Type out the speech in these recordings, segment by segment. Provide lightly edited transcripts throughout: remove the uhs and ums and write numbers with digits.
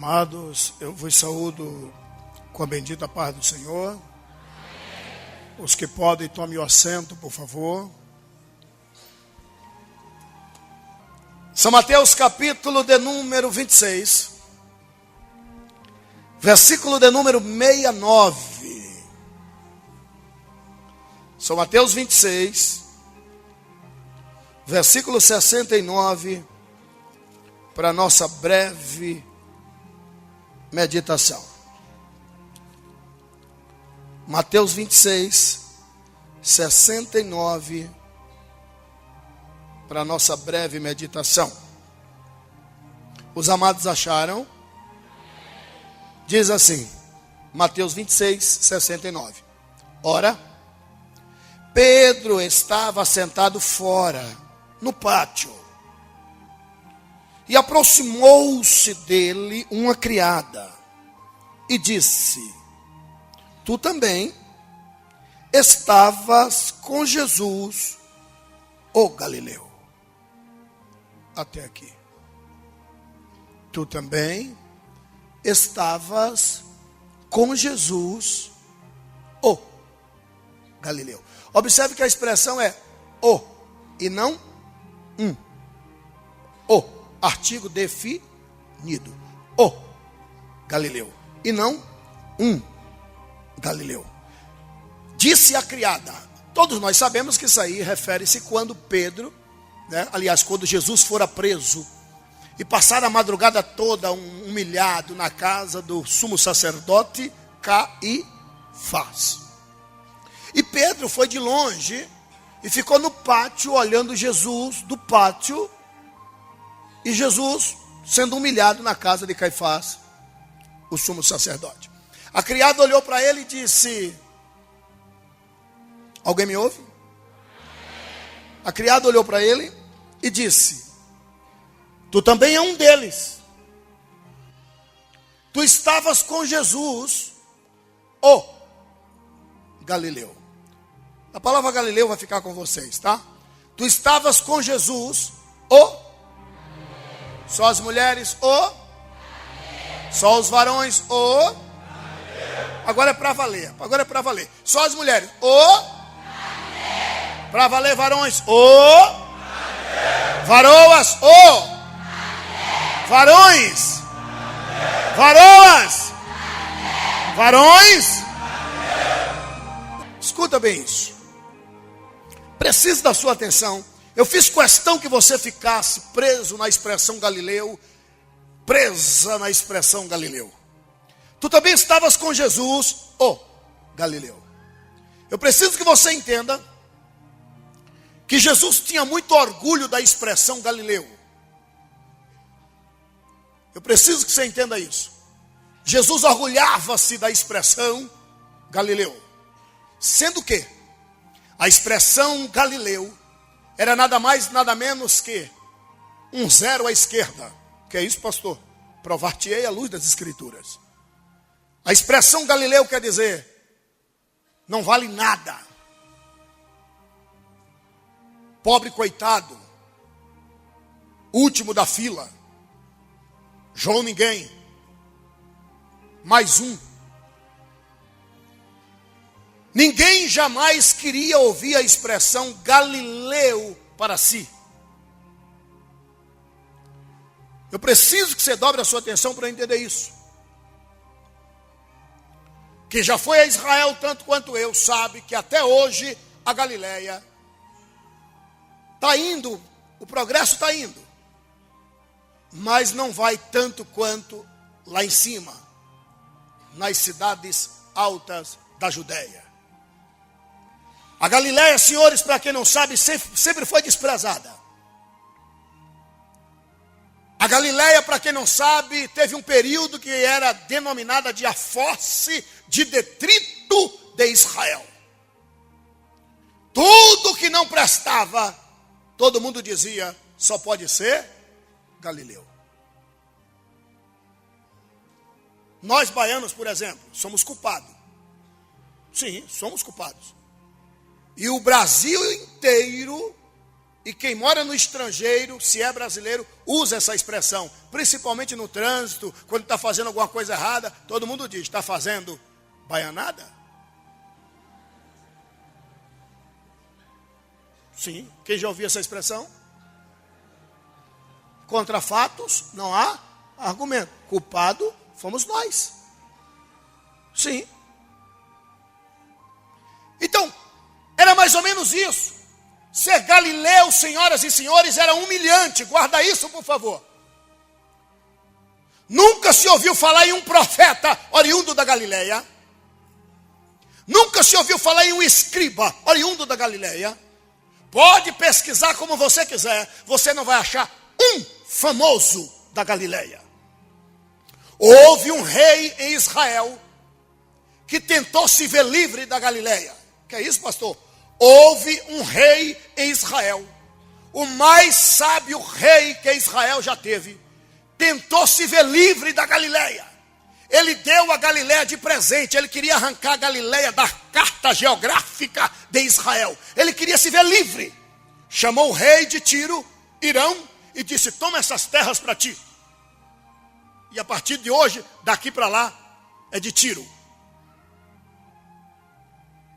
Amados, eu vos saúdo com a bendita paz do Senhor. Os que podem, tomem o assento, por favor. São Mateus, capítulo de número 26, versículo de número 69. São Mateus 26, versículo 69, para a nossa breve meditação. Mateus 26, 69, para a nossa breve meditação. Os amados acharam? Diz assim, Mateus 26, 69. Ora, Pedro estava sentado fora, no pátio, e aproximou-se dele uma criada e disse: tu também estavas com Jesus, o Galileu. Até aqui. Tu também estavas com Jesus, o Galileu. Observe que a expressão é o e não um. O. Artigo definido. O Galileu. E não um Galileu. Disse a criada. Todos nós sabemos que isso aí refere-se quando Pedro, aliás, quando Jesus fora preso e passar a madrugada toda humilhado na casa do sumo sacerdote Caifás. E Pedro foi de longe e ficou no pátio olhando Jesus do pátio. E Jesus sendo humilhado na casa de Caifás, o sumo sacerdote. A criada olhou para ele e disse: alguém me ouve? A criada olhou para ele e disse: tu também é um deles. Tu estavas com Jesus, o Galileu. A palavra Galileu vai ficar com vocês, tá? Tu estavas com Jesus, o. Só as mulheres, o. Só os varões, o. Agora é para valer. Agora é para valer. Só as mulheres, o. Para valer, varões, o. Varoas, o. Varões. Varoas. Varões. Escuta bem isso. Preciso da sua atenção. Eu fiz questão que você ficasse preso na expressão Galileu, presa na expressão Galileu. Tu também estavas com Jesus, o Galileu. Eu preciso que você entenda que Jesus tinha muito orgulho da expressão Galileu. Eu preciso que você entenda isso. Jesus orgulhava-se da expressão Galileu. Sendo que a expressão Galileu era nada mais, nada menos que um zero à esquerda. Que é isso, pastor? Provar-te-ei à luz das Escrituras. A expressão Galileu quer dizer: não vale nada. Pobre coitado. Último da fila. João ninguém. Mais um. Ninguém jamais queria ouvir a expressão Galileu para si. Eu preciso que você dobre a sua atenção para entender isso. Que já foi a Israel tanto quanto eu, sabe que até hoje a Galileia está indo, o progresso está indo. Mas não vai tanto quanto lá em cima, nas cidades altas da Judéia. A Galileia, senhores, para quem não sabe, sempre foi desprezada. A Galileia, para quem não sabe, teve um período que era denominada de a fosse de detrito de Israel. Tudo que não prestava, todo mundo dizia, só pode ser Galileu. Nós baianos, por exemplo, somos culpados. Sim, somos culpados. E o Brasil inteiro E quem mora no estrangeiro, se é brasileiro, usa essa expressão. Principalmente no trânsito, quando está fazendo alguma coisa errada, todo mundo diz, está fazendo baianada? Sim, quem já ouviu essa expressão? Contra fatos, não há argumento. Culpado fomos nós. Sim. Então, era mais ou menos isso. Ser galileu, senhoras e senhores, era humilhante. Guarda isso, por favor. Nunca se ouviu falar em um profeta oriundo da Galileia. Nunca se ouviu falar em um escriba oriundo da Galileia. Pode pesquisar como você quiser. Você não vai achar um famoso da Galileia. Houve um rei em Israel que tentou se ver livre da Galileia. Que é isso, pastor? Houve um rei em Israel, o mais sábio rei que Israel já teve, tentou se ver livre da Galileia. Ele deu a Galileia de presente, ele queria arrancar a Galileia da carta geográfica de Israel. Ele queria se ver livre. Chamou o rei de Tiro, Irão, e disse, toma essas terras para ti. E a partir de hoje, daqui para lá, é de Tiro.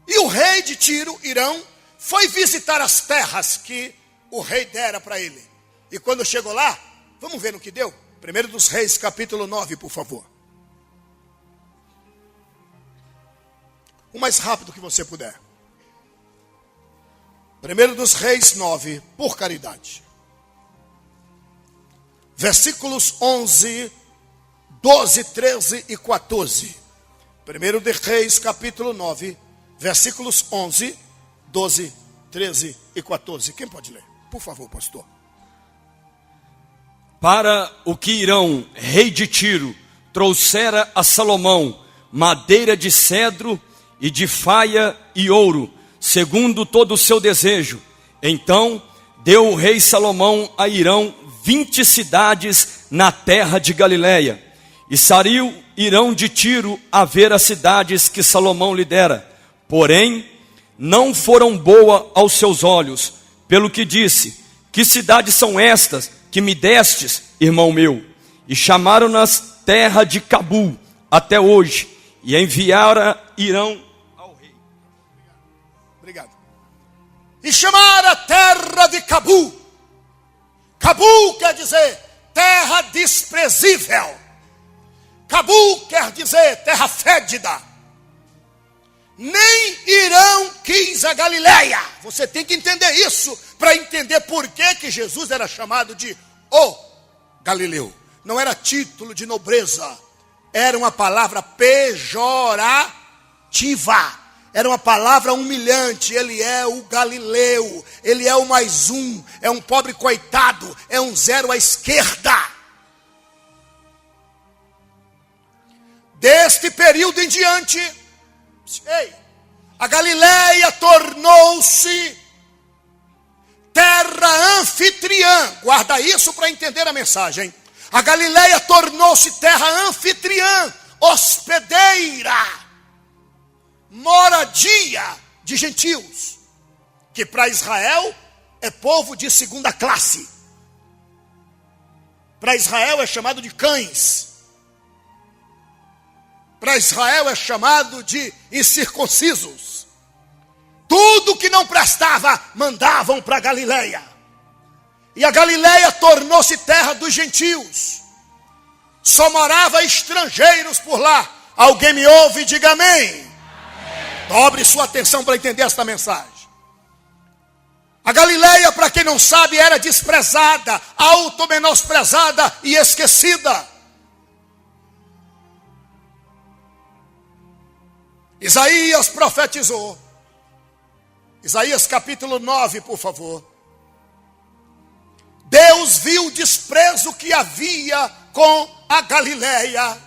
E o rei de Tiro, Irão, foi visitar as terras que o rei dera para ele. E quando chegou lá, vamos ver no que deu? 1 dos Reis, capítulo 9, por favor. O mais rápido que você puder. 1 dos Reis 9, por caridade. Versículos 11, 12, 13 e 14. 1 de Reis, capítulo 9, versículos 11, 12, 13 e 14. Quem pode ler? Por favor, pastor. Para o que Irão, rei de Tiro, trouxera a Salomão madeira de cedro e de faia e ouro, segundo todo o seu desejo. Então deu o rei Salomão a Irão 20 cidades na terra de Galileia. E saiu Irão de Tiro a ver as cidades que Salomão lhe dera. Porém, não foram boas aos seus olhos, pelo que disse, que cidades são estas que me destes, irmão meu? E chamaram-nas terra de Cabul, até hoje, e enviaram Irão ao rei. Obrigado. E chamaram a terra de Cabul. Cabul quer dizer terra desprezível. Cabul quer dizer terra fédida. Nem Irão quis a Galileia. Você tem que entender isso para entender por que Jesus era chamado de o Galileu. Não era título de nobreza, era uma palavra pejorativa, era uma palavra humilhante. Ele é o Galileu, ele é o mais um, é um pobre coitado, é um zero à esquerda. Deste período em diante, a Galileia tornou-se terra anfitriã. Guarda isso para entender a mensagem. A Galileia tornou-se terra anfitriã, hospedeira, moradia de gentios, que para Israel é povo de segunda classe. Para Israel é chamado de cães. Para Israel é chamado de incircuncisos. Tudo que não prestava, mandavam para Galileia. E a Galileia tornou-se terra dos gentios. Só morava estrangeiros por lá. Alguém me ouve e diga amém. Amém. Dobre sua atenção para entender esta mensagem. A Galileia, para quem não sabe, era desprezada, auto-menosprezada e esquecida. Isaías profetizou. Isaías capítulo 9, por favor. Deus viu o desprezo que havia com a Galileia.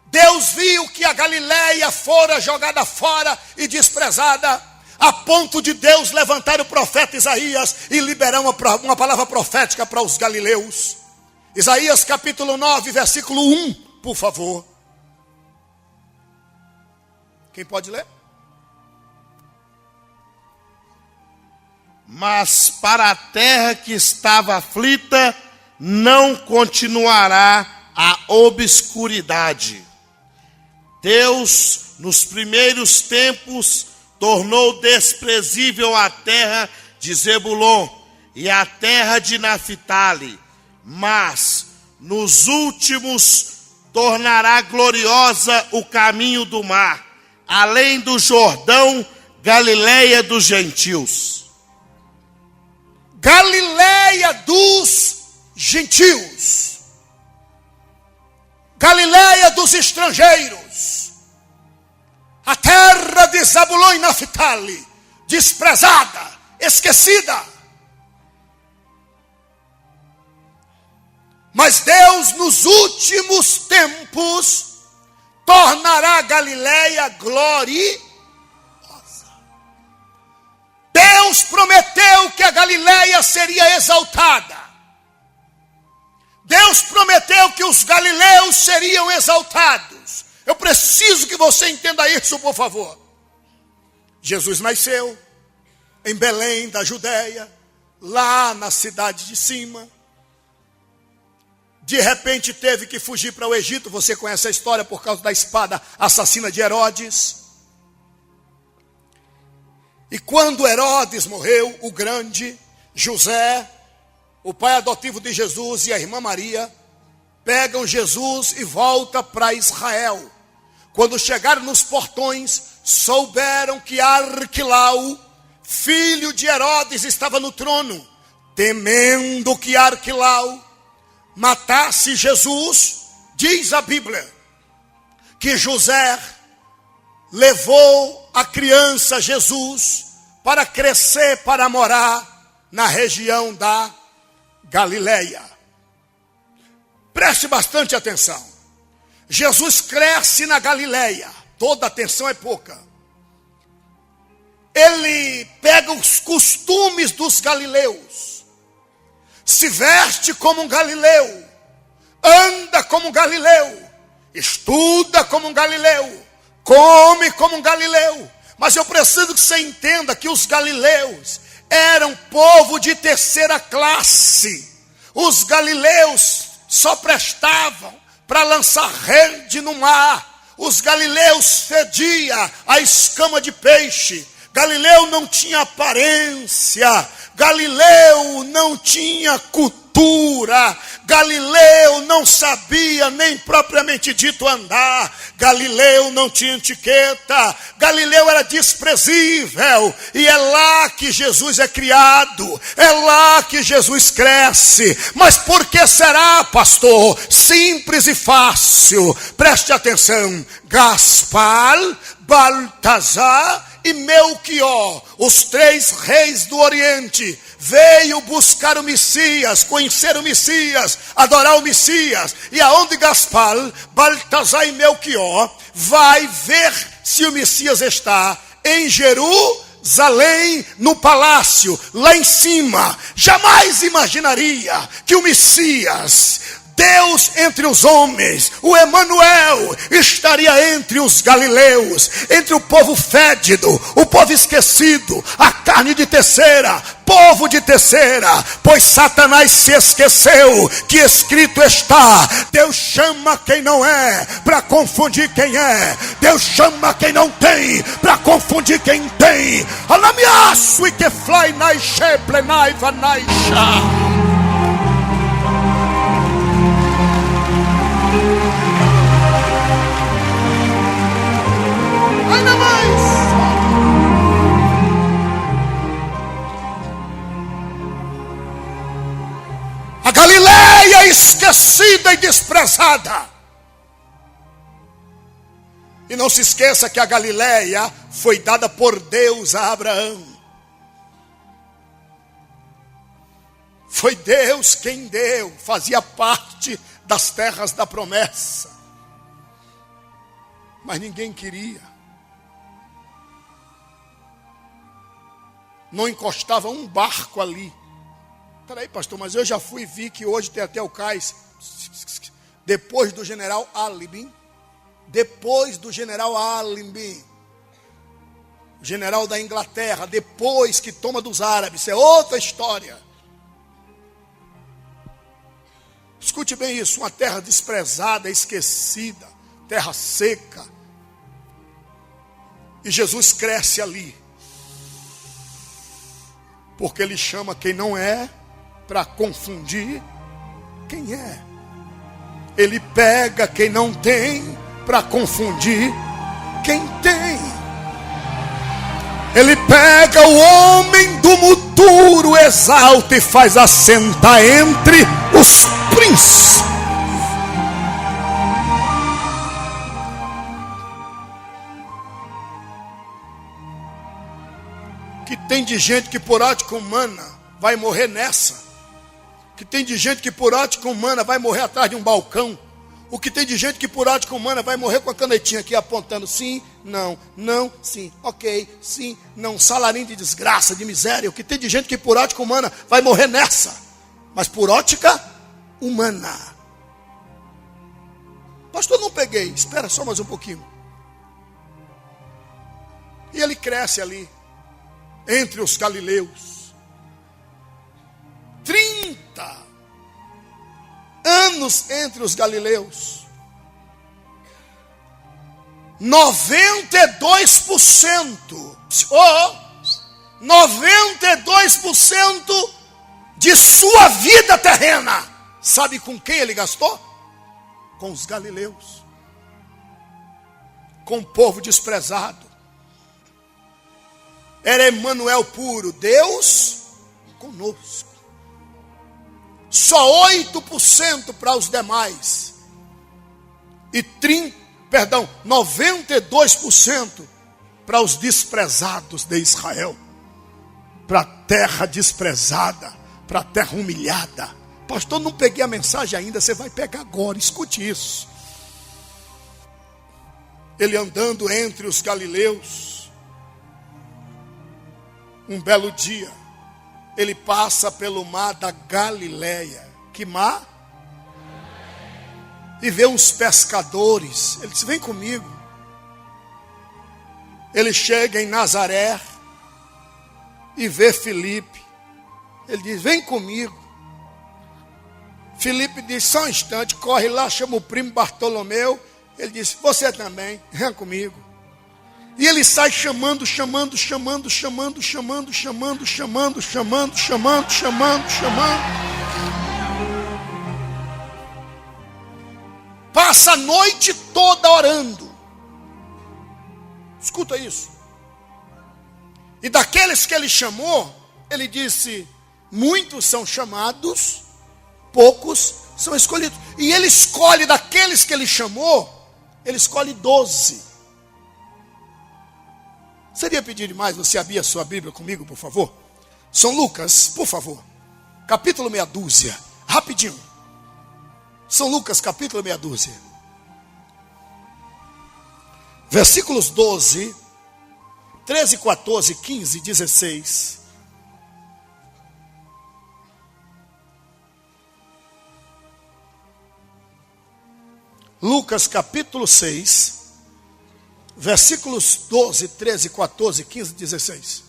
Deus viu que a Galileia fora jogada fora e desprezada, a ponto de Deus levantar o profeta Isaías e liberar uma palavra profética para os galileus. Isaías capítulo 9, versículo 1, por favor. Quem pode ler? mas para a terra que estava aflita não continuará a obscuridade. Deus, nos primeiros tempos, tornou desprezível a terra de Zebulon e a terra de Naphtali, mas nos últimos tornará gloriosa o caminho do mar, além do Jordão, Galileia dos gentios. Galileia dos gentios. Galileia dos estrangeiros. A terra de Zabulon e Naphtali, desprezada, esquecida. Mas Deus, nos últimos tempos, tornará Galileia gloriosa. Deus prometeu que a Galileia seria exaltada. Deus prometeu que os galileus seriam exaltados. Eu preciso que você entenda isso, por favor. Jesus nasceu em Belém da Judéia, lá na cidade de cima. De repente teve que fugir para o Egito. Você conhece a história por causa da espada assassina de Herodes. E quando Herodes morreu, o grande, José, o pai adotivo de Jesus, e a irmã Maria, pegam Jesus e voltam para Israel. Quando chegaram nos portões, souberam que Arquilau, filho de Herodes, estava no trono. Temendo que Arquilau matasse Jesus, diz a Bíblia, que José levou a criança Jesus para crescer, para morar na região da Galileia. Preste bastante atenção. Jesus cresce na Galileia. Toda atenção é pouca. Ele pega os costumes dos galileus. Se veste como um galileu. Anda como um galileu. Estuda como um galileu. Come como um galileu. Mas eu preciso que você entenda que os galileus eram povo de terceira classe. Os galileus só prestavam para lançar rede no mar. Os galileus fediam a escama de peixe. Galileu não tinha aparência. Galileu não tinha cultura. Galileu não sabia nem propriamente dito andar. Galileu não tinha etiqueta. Galileu era desprezível. E é lá que Jesus é criado. É lá que Jesus cresce. Mas por que será, pastor? Simples e fácil. Preste atenção. Gaspar, Baltazar e Melquior, os três reis do Oriente, veio buscar o Messias, conhecer o Messias, adorar o Messias. E aonde Gaspar, Baltazar e Melquior vai ver se o Messias está? Em Jerusalém, no palácio, lá em cima. Jamais imaginaria que o Messias, Deus entre os homens, o Emanuel, estaria entre os galileus, entre o povo fédido, o povo esquecido, a carne de terceira, povo de terceira, pois Satanás se esqueceu que escrito está: Deus chama quem não é, para confundir quem é. Deus chama quem não tem, para confundir quem tem. Alamiaço e que fly nai sheple nai vanaisha. A Galileia esquecida e desprezada. E não se esqueça que a Galileia foi dada por Deus a Abraão. Foi Deus quem deu, fazia parte das terras da promessa. Mas ninguém queria. Não encostava um barco ali. Peraí, pastor, mas eu já fui e vi que hoje tem até o cais. Depois do general Alibim. Depois do general Alibim. general da Inglaterra, depois que toma dos árabes, é outra história. Escute bem isso, uma terra desprezada, esquecida, terra seca. E Jesus cresce ali, porque ele chama quem não é, para confundir quem é. Ele pega quem não tem, para confundir quem tem. Ele pega o homem do muturo, exalta e faz assentar entre os príncipes. Que tem de gente que por ótica humana vai morrer nessa. Que tem de gente que por ótica humana vai morrer atrás de um balcão. O que tem de gente que por ótica humana vai morrer com a canetinha aqui apontando sim, não, não, sim, ok, sim, não, salarinho de desgraça, de miséria. O que tem de gente que por ótica humana vai morrer nessa, mas por ótica humana. Pastor, não peguei, espera só mais um pouquinho. E ele cresce ali, entre os galileus. 30 anos entre os galileus. 92%, 92% de sua vida terrena, sabe com quem ele gastou? Com os galileus, com o povo desprezado. Era Emanuel puro, Deus conosco. Só 8% para os demais. E 92% para os desprezados de Israel. Para a terra desprezada, para a terra humilhada. Pastor, não peguei a mensagem ainda, você vai pegar agora, escute isso. Ele andando entre os galileus, um belo dia, ele passa pelo mar da Galileia. Que mar? E vê uns pescadores. Ele diz, vem comigo. Ele chega em Nazaré e vê Filipe. Ele diz, vem comigo. Filipe diz, só um instante, corre lá, chama o primo Bartolomeu. Ele diz, você também, vem comigo. E ele sai chamando. Passa a noite toda orando. Escuta isso. E daqueles que ele chamou, ele disse, muitos são chamados, poucos são escolhidos. E ele escolhe daqueles que ele chamou, ele escolhe 12. Seria pedir demais você abrir a sua Bíblia comigo, por favor? São Lucas, por favor. Capítulo meia dúzia. Rapidinho. São Lucas, capítulo meia dúzia. Versículos 12, 13, 14, 15, 16. Lucas, capítulo 6. Versículos 12, 13, 14, 15, 16.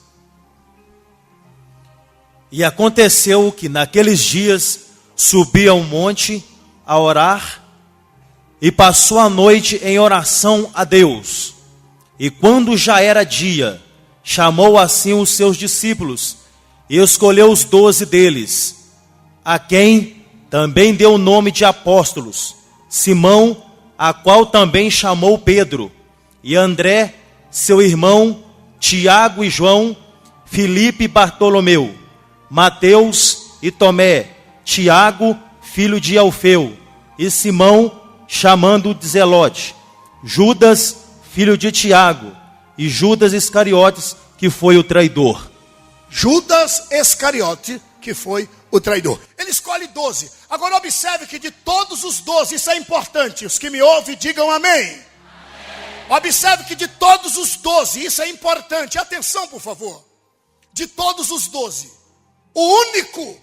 E aconteceu que naqueles dias subia um monte a orar e passou a noite em oração a Deus. E quando já era dia, chamou assim os seus discípulos e escolheu os 12 deles, a quem também deu o nome de apóstolos: Simão, a qual também chamou Pedro, e André, seu irmão, Tiago e João, Filipe e Bartolomeu, Mateus e Tomé, Tiago, filho de Alfeu, e Simão, chamando de Zelote, Judas, filho de Tiago, e Judas Iscariotes, que foi o traidor. Judas Iscariote, que foi o traidor. Ele escolhe 12. Agora observe que de todos os 12, isso é importante. Os que me ouvem, digam amém. Observe que de todos os 12, isso é importante. Atenção, por favor. De todos os 12, o único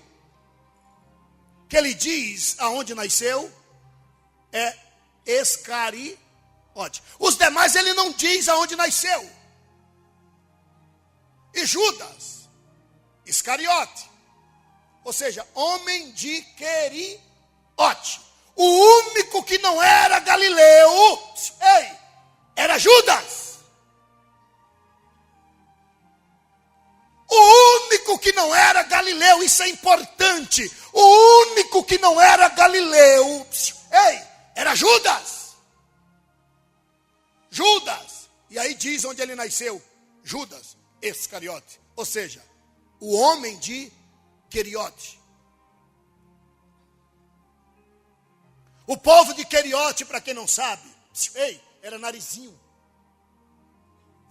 que ele diz aonde nasceu é Iscariote. Os demais ele não diz aonde nasceu. E Judas Iscariote, ou seja, homem de Queriote. O único que não era Galileu, era Judas. O único que não era Galileu, isso é importante. O único que não era Galileu, era Judas. Judas. E aí diz onde ele nasceu: Judas Iscariote. Ou seja, o homem de Queriote. O povo de Queriote, para quem não sabe, era narizinho.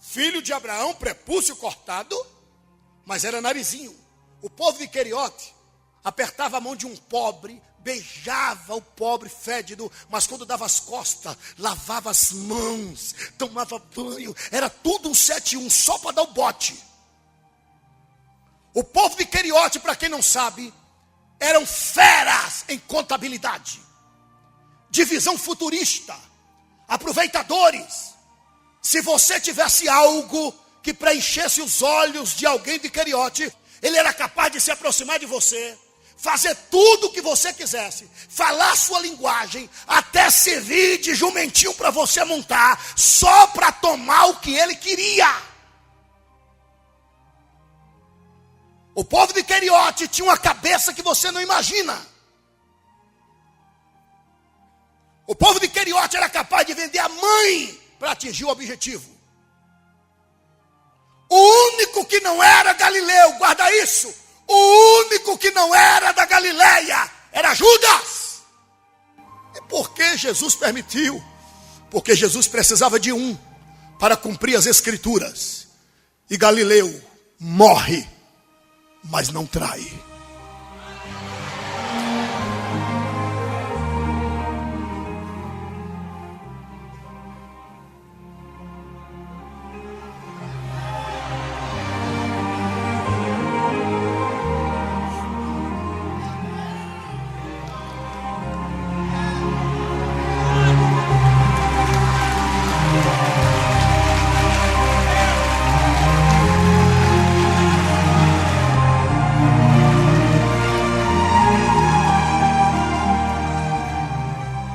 Filho de Abraão, prepúcio cortado, mas era narizinho. O povo de Queriote apertava a mão de um pobre, beijava o pobre fédido, mas quando dava as costas, lavava as mãos, tomava banho. Era tudo um 7-1, só para dar o bote. O povo de Queriote, para quem não sabe, eram feras em contabilidade, divisão futurista, aproveitadores. Se você tivesse algo que preenchesse os olhos de alguém de Queriote, ele era capaz de se aproximar de você, fazer tudo o que você quisesse, falar sua linguagem, até servir de jumentinho para você montar, só para tomar o que ele queria. O povo de Queriote tinha uma cabeça que você não imagina. O povo de Queriote era capaz de vender a mãe para atingir o objetivo. O único que não era Galileu, guarda isso, o único que não era da Galileia era Judas. E por que Jesus permitiu? Porque Jesus precisava de um para cumprir as escrituras. E Galileu morre, mas não trai.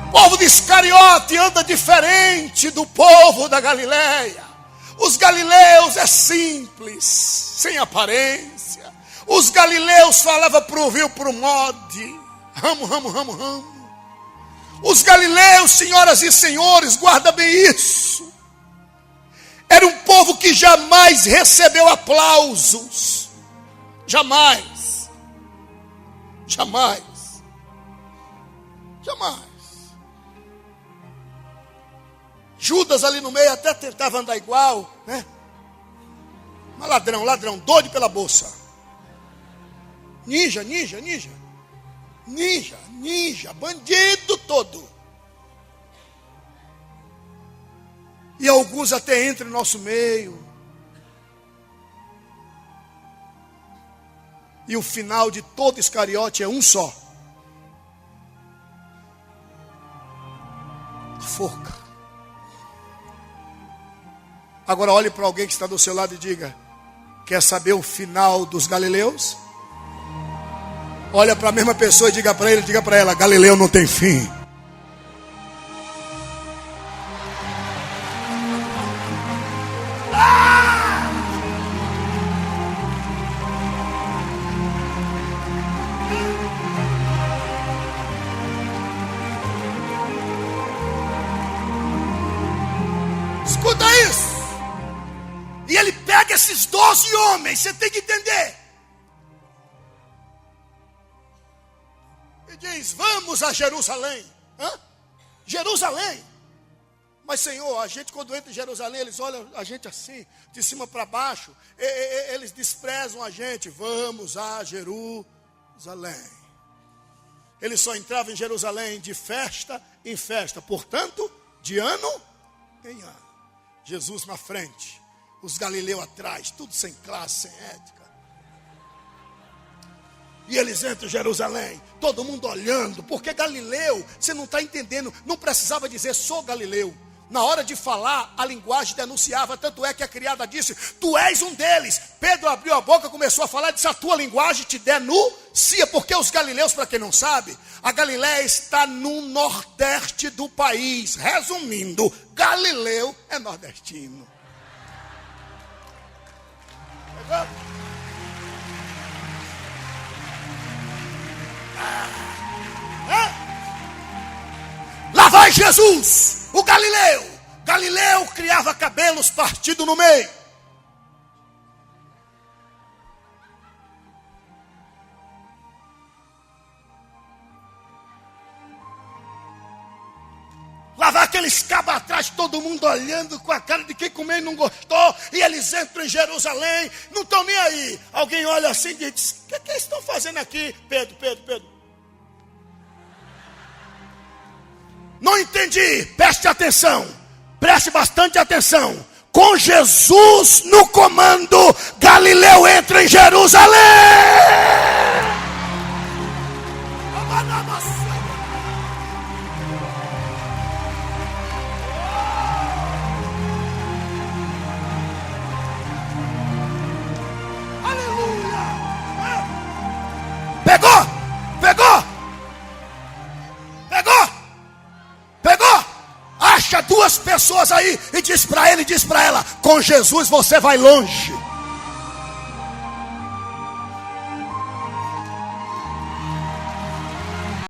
O povo de Iscariote anda diferente do povo da Galileia. Os galileus é simples, sem aparência. Os galileus falavam pro vil, pro mode. Ramo, ramo, ramo, ramo. Os galileus, senhoras e senhores, guarda bem isso. Era um povo que jamais recebeu aplausos. Jamais. Jamais. Jamais. Judas ali no meio até tentava andar igual, né? Mas ladrão, doido pela bolsa. Ninja, bandido todo. E alguns até entram no nosso meio. E o final de todo Iscariote é um só: a forca. Agora olhe para alguém que está do seu lado e diga: quer saber o final dos galileus? Olha para a mesma pessoa e diga para ele, diga para ela: Galileu não tem fim. Escuta isso. E ele pega esses 12 homens, você tem que entender. E diz: vamos a Jerusalém. Jerusalém. Mas Senhor, a gente quando entra em Jerusalém, eles olham a gente assim, de cima para baixo. Eles desprezam a gente. Vamos a Jerusalém. Eles só entravam em Jerusalém de festa em festa. Portanto, de ano em ano. Jesus na frente, os galileus atrás, tudo sem classe, sem ética. E eles entram em Jerusalém, todo mundo olhando, porque Galileu, você não está entendendo, não precisava dizer sou Galileu. Na hora de falar, a linguagem denunciava. Tanto é que a criada disse: tu és um deles. Pedro abriu a boca, começou a falar, disse: a tua linguagem te denuncia. Porque os galileus, para quem não sabe, a Galileia está no nordeste do país. Resumindo, Galileu é nordestino. Lá vai Jesus, o Galileu. Galileu criava cabelos partidos no meio. Lá vai aqueles cabos atrás, todo mundo olhando com a cara de quem comeu e não gostou. E eles entram em Jerusalém, não estão nem aí. Alguém olha assim e diz: o que eles estão fazendo aqui? Pedro. Não entendi, preste atenção. Preste bastante atenção. Com Jesus no comando, Galileu entra em Jerusalém. Aleluia. Pegou. Acha duas pessoas aí e diz para ele, diz para ela: com Jesus você vai longe.